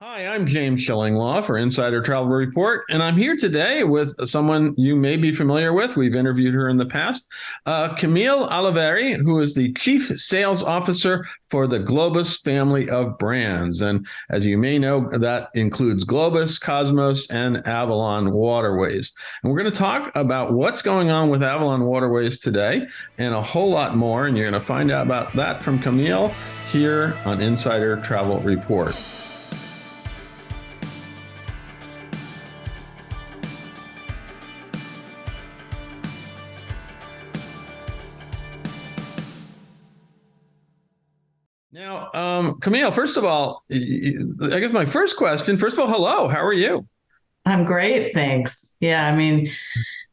Hi, I'm James Shillinglaw for Insider Travel Report, and I'm here today with someone you may be familiar with. We've interviewed her in the past, Camille Oliveri, who is the Chief Sales Officer for the Globus family of brands. And as you may know, that includes Globus, Cosmos, and Avalon waterways. And we're going to talk about what's going on with Avalon waterways today and a whole lot more. And you're going to find out about that from Camille here on Insider Travel Report. Now, Camille, first of all, I guess my first question, first of all, hello, how are you? I'm great, thanks. Yeah, I mean,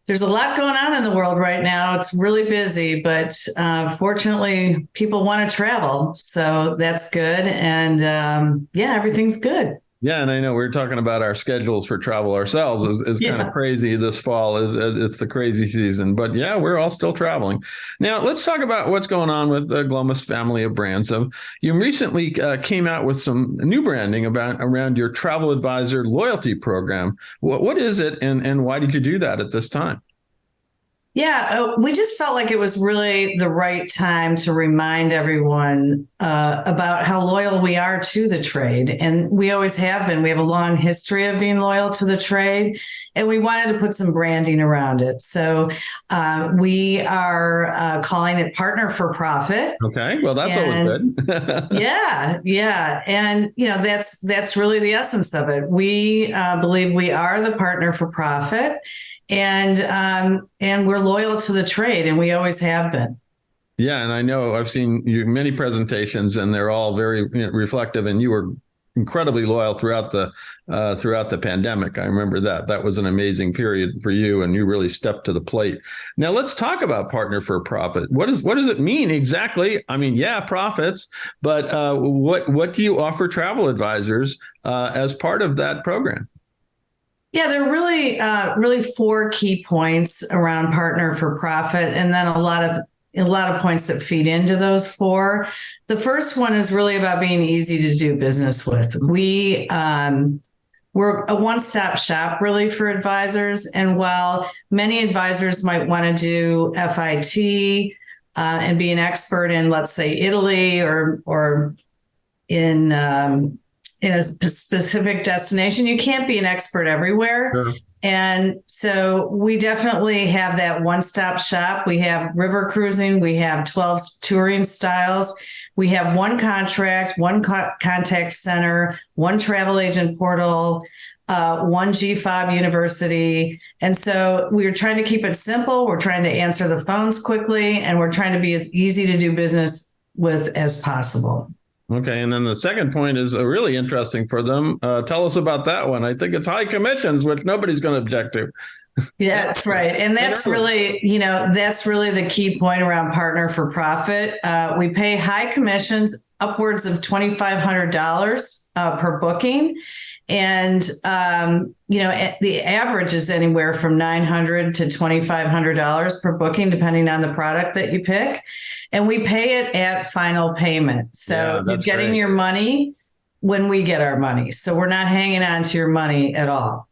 there's a lot going on in the world right now. It's really busy, but fortunately, people want to travel. So that's good. And yeah, everything's good. Yeah, and I know we were talking about our schedules for travel ourselves is kind of crazy this fall. It's the crazy season, but yeah, we're all still traveling. Now, let's talk about what's going on with the Globus family of brands. So you recently came out with some new branding around your travel advisor loyalty program. What is it, and why did you do that at this time? Yeah, we just felt like it was really the right time to remind everyone about how loyal we are to the trade. And we always have been. We have a long history of being loyal to the trade, and we wanted to put some branding around it. So we are calling it Partner for Profit. Okay, well, that's always good. Yeah. And, that's really the essence of it. We believe we are the partner for profit. And we're loyal to the trade, and we always have been. Yeah, and I know I've seen many presentations, and they're all very reflective. And you were incredibly loyal throughout the pandemic. I remember that was an amazing period for you, and you really stepped to the plate. Now let's talk about Partner for Profit. What does it mean exactly? I mean, yeah, profits, but what do you offer travel advisors as part of that program? Yeah, there are really four key points around Partner for Profit, and then a lot of points that feed into those four. The first one is really about being easy to do business with. We're a one-stop shop really for advisors, and while many advisors might want to do FIT and be an expert in, let's say, Italy or in a specific destination, you can't be an expert everywhere. Sure. And so we definitely have that one-stop shop. We have river cruising. We have 12 touring styles. We have one contract, one contact center, one travel agent portal, one GFOB university. And so we're trying to keep it simple. We're trying to answer the phones quickly, and we're trying to be as easy to do business with as possible. Okay, and then the second point is really interesting for them. Tell us about that one. I think it's high commissions, which nobody's going to object to. Yeah, that's right. And that's really the key point around Partner for Profit. We pay high commissions, upwards of $2,500 per booking. And, the average is anywhere from $900 to $2,500 per booking, depending on the product that you pick. And we pay it at final payment. So you're getting your money when we get our money. So we're not hanging on to your money at all.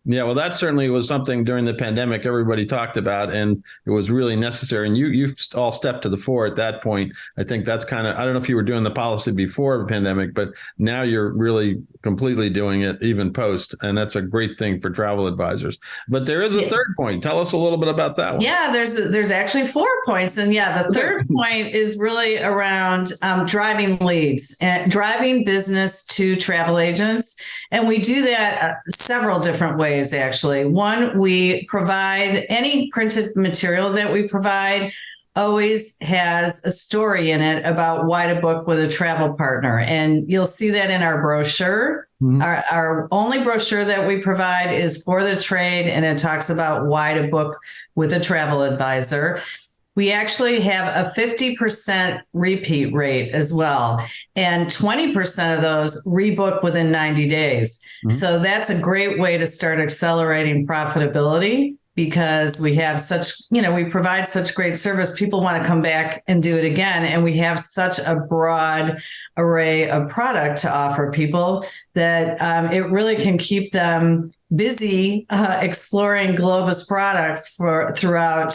Yeah, well, that certainly was something during the pandemic everybody talked about, and it was really necessary. And you all stepped to the fore at that point. I think that's kind of, I don't know if you were doing the policy before the pandemic, but now you're really completely doing it even post. And that's a great thing for travel advisors. But there is a third point. Tell us a little bit about that one. Yeah, there's actually 4 points. And yeah, the third point is really around driving leads and driving business to travel agents. And we do that several different ways, actually. One, we provide any printed material that we provide always has a story in it about why to book with a travel partner. And you'll see that in our brochure. Mm-hmm. Our only brochure that we provide is for the trade, and it talks about why to book with a travel advisor. We actually have a 50% repeat rate as well. And 20% of those rebook within 90 days. Mm-hmm. So that's a great way to start accelerating profitability because we have such, we provide such great service. People want to come back and do it again. And we have such a broad array of product to offer people that it really can keep them busy exploring Globus products throughout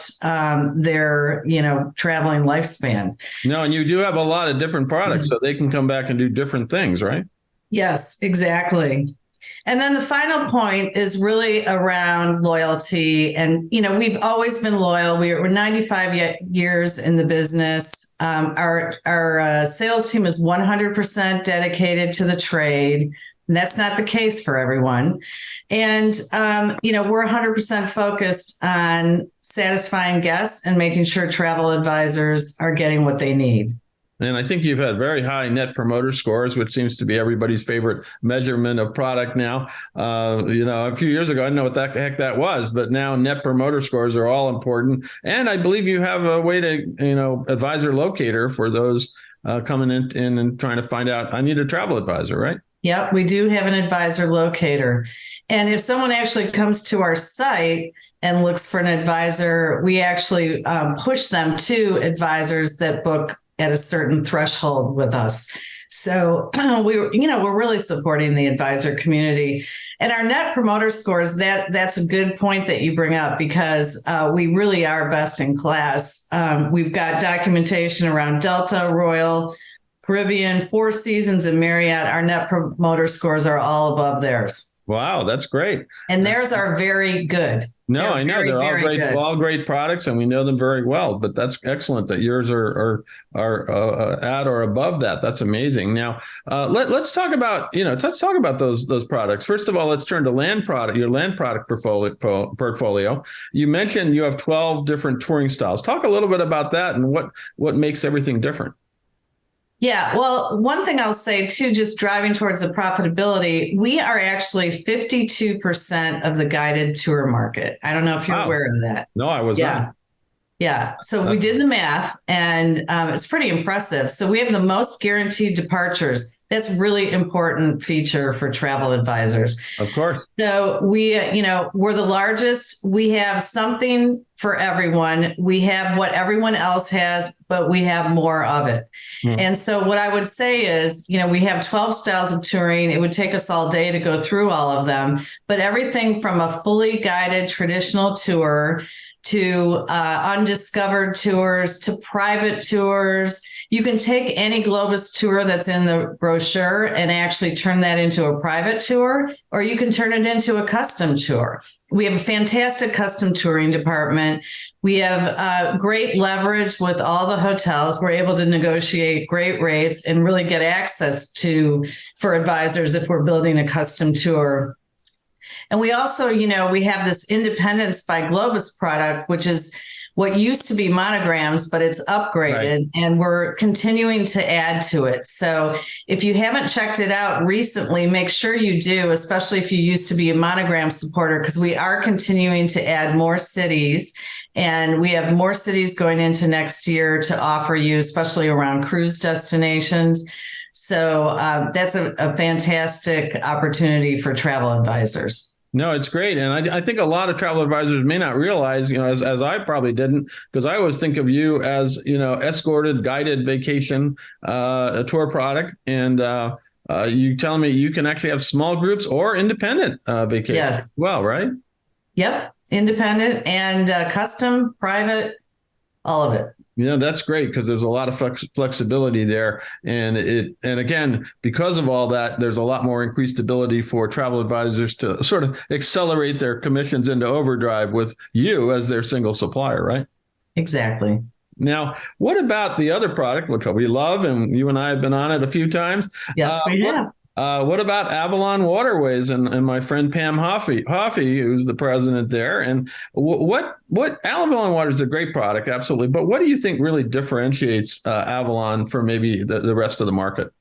their, traveling lifespan. No, and you do have a lot of different products, so they can come back and do different things, right? Yes, exactly. And then the final point is really around loyalty. And, we've always been loyal. We're 95 years in the business. Our sales team is 100% dedicated to the trade. And that's not the case for everyone. And, we're 100% focused on satisfying guests and making sure travel advisors are getting what they need. And I think you've had very high net promoter scores, which seems to be everybody's favorite measurement of product now. A few years ago, I didn't know what the heck that was, but now net promoter scores are all important. And I believe you have a way to, advisor locator for those coming in and trying to find out, I need a travel advisor, right? Yep, we do have an advisor locator. And if someone actually comes to our site and looks for an advisor, we actually push them to advisors that book at a certain threshold with us. So we're really supporting the advisor community. And our net promoter scores, that's a good point that you bring up, because we really are best in class. We've got documentation around Delta, Royal, Caribbean, Four Seasons, and Marriott. Our net promoter scores are all above theirs. Wow, that's great. And theirs are very good. No, I know they're all great, all great products, and we know them very well. But that's excellent that yours are at or above that. That's amazing. Now, let's talk about those products. First of all, let's turn to your land product portfolio. You mentioned you have 12 different touring styles. Talk a little bit about that and what makes everything different. Yeah, well, one thing I'll say too, just driving towards the profitability, we are actually 52% of the guided tour market. I don't know if you're aware of that. No, I was not. Yeah. So we did the math, and it's pretty impressive. So we have the most guaranteed departures. That's really important feature for travel advisors. Of course. So we're the largest. We have something for everyone. We have what everyone else has, but we have more of it. And so what I would say is, we have 12 styles of touring. It would take us all day to go through all of them, but everything from a fully guided traditional tour to undiscovered tours, to private tours. You can take any Globus tour that's in the brochure and actually turn that into a private tour, or you can turn it into a custom tour. We have a fantastic custom touring department. We have great leverage with all the hotels. We're able to negotiate great rates and really get access for advisors if we're building a custom tour. And we also, we have this Independence by Globus product, which is what used to be monograms, but it's upgraded, right, and we're continuing to add to it. So if you haven't checked it out recently, make sure you do, especially if you used to be a monogram supporter, because we are continuing to add more cities. And we have more cities going into next year to offer you, especially around cruise destinations. So that's a fantastic opportunity for travel advisors. No, it's great. And I think a lot of travel advisors may not realize, as I probably didn't, because I always think of you as, escorted, guided vacation, a tour product. And you telling me you can actually have small groups or independent vacations as well, right? Yep. Independent and custom, private, all of it. That's great, because there's a lot of flexibility there. And again, because of all that, there's a lot more increased ability for travel advisors to sort of accelerate their commissions into overdrive with you as their single supplier, right? Exactly. Now, what about the other product, which we love, and you and I have been on it a few times? Yes, we have. What about Avalon Waterways and my friend Pam Hoffey, who's the president there? And what Avalon Water is a great product, absolutely. But what do you think really differentiates Avalon from maybe the rest of the market?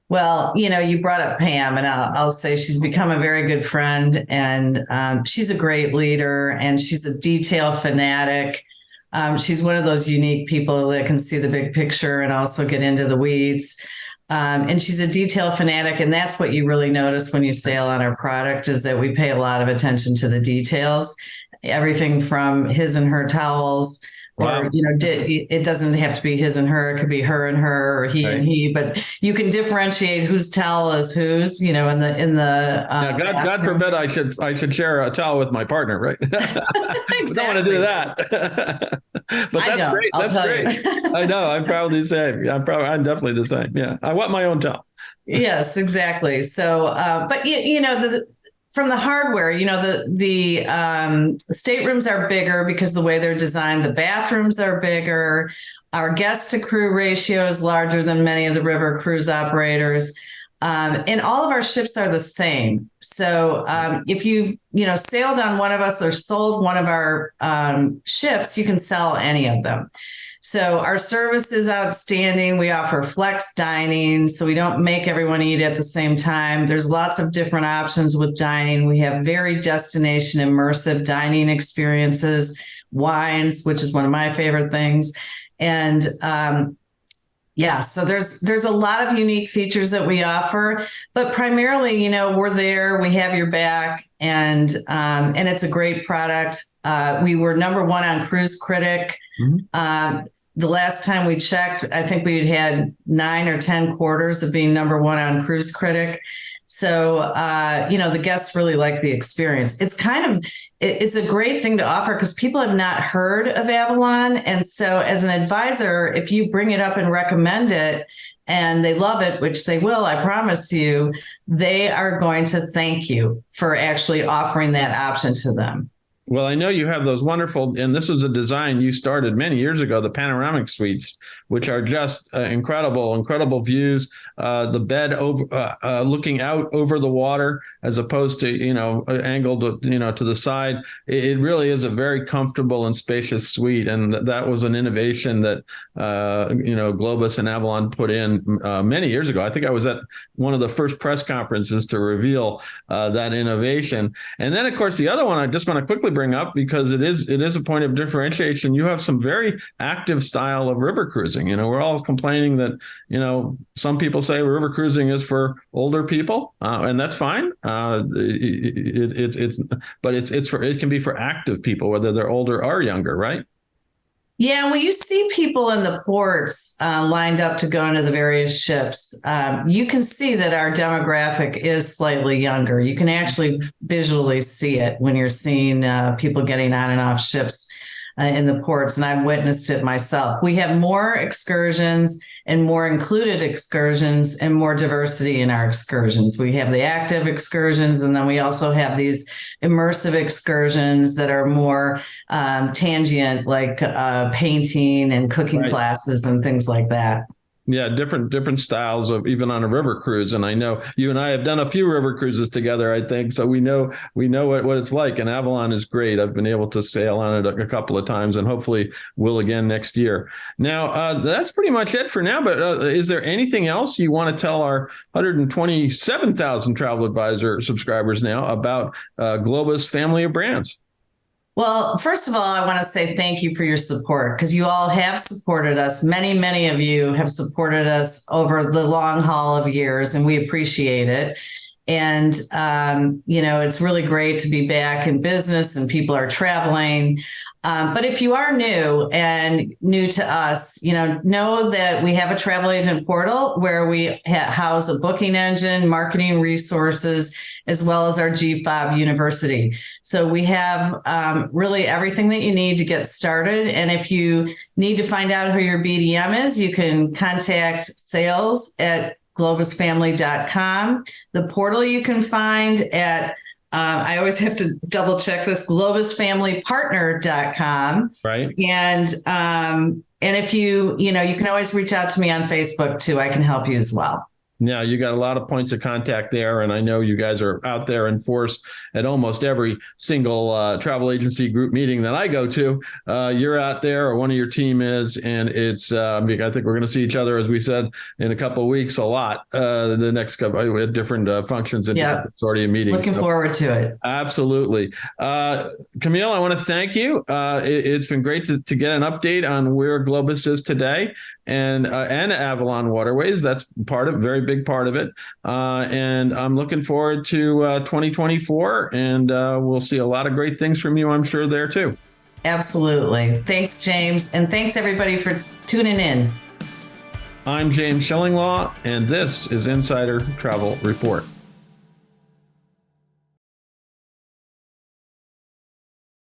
Well, you brought up Pam, and I'll say she's become a very good friend, and she's a great leader, and she's a detail fanatic. She's one of those unique people that can see the big picture and also get into the weeds. And she's a detail fanatic, and that's what you really notice when you sail on our product, is that we pay a lot of attention to the details. everything from his and her towels. Wow. Or, it doesn't have to be his and her. It could be her and her, or he and he. But you can differentiate whose towel is whose. In the. Now, God forbid I should share a towel with my partner, right? Exactly. Don't want to do that. But that's great. That's great. I know. I'm probably the same. I'm definitely the same. Yeah, I want my own towel. Yes, exactly. So, but from the hardware, the staterooms are bigger because the way they're designed. The bathrooms are bigger. Our guest to crew ratio is larger than many of the river cruise operators. And all of our ships are the same. So if you've sailed on one of us or sold one of our ships, you can sell any of them. So our service is outstanding. We offer flex dining, so we don't make everyone eat at the same time. There's lots of different options with dining. We have very destination immersive dining experiences, wines, which is one of my favorite things. And so there's a lot of unique features that we offer, but primarily, we're there, we have your back, and it's a great product. We were number one on Cruise Critic. Mm-hmm. The last time we checked, I think we had 9 or 10 quarters of being number one on Cruise Critic. So, the guests really like the experience. It's a great thing to offer because people have not heard of Avalon. And so as an advisor, if you bring it up and recommend it and they love it, which they will, I promise you, they are going to thank you for actually offering that option to them. Well, I know you have those wonderful, and this was a design you started many years ago, the panoramic suites, which are just incredible views. The bed over, looking out over the water as opposed to, angled, to the side. It really is a very comfortable and spacious suite. And that was an innovation that, Globus and Avalon put in many years ago. I think I was at one of the first press conferences to reveal that innovation. And then, of course, the other one I just want to quickly bring up, because it is a point of differentiation. You have some very active style of river cruising. We're all complaining that some people say river cruising is for older people, and that's fine. It can be for active people, whether they're older or younger, right? Yeah, when you see people in the ports lined up to go into the various ships, you can see that our demographic is slightly younger. You can actually visually see it when you're seeing people getting on and off ships in the ports, and I've witnessed it myself. We have more excursions and more included excursions and more diversity in our excursions. We have the active excursions, and then we also have these immersive excursions that are more tangent, like painting and cooking classes and things like that. Yeah, different styles of even on a river cruise. And I know you and I have done a few river cruises together, I think. So we know what it's like. And Avalon is great. I've been able to sail on it a couple of times and hopefully will again next year. Now, that's pretty much it for now. But is there anything else you want to tell our 127,000 Travel Advisor subscribers now about Globus family of brands? Well, first of all, I want to say thank you for your support, because you all have supported us. Many, many of you have supported us over the long haul of years, and we appreciate it. And, it's really great to be back in business and people are traveling. But if you are new to us, know that we have a travel agent portal where we house a booking engine, marketing resources, as well as our GFOB University. So we have really everything that you need to get started. And if you need to find out who your BDM is, you can contact sales at globusfamily.com. The portal you can find at I always have to double check this, globusfamilypartner.com. Right. And if you can always reach out to me on Facebook too. I can help you as well. Yeah, you got a lot of points of contact there. And I know you guys are out there in force at almost every single travel agency group meeting that I go to. You're out there, or one of your team is. And it's, I think we're going to see each other, as we said, in a couple of weeks, a lot. The next couple, we had different functions and different sorting of meetings. Looking forward to it. Absolutely. Camille, I want to thank you. It's been great to get an update on where Globus is today and Avalon Waterways. That's part of very big part of it. And I'm looking forward to 2024, and we'll see a lot of great things from you, I'm sure, there too. Absolutely. Thanks, James. And thanks, everybody, for tuning in. I'm James Shillinglaw, and this is Insider Travel Report.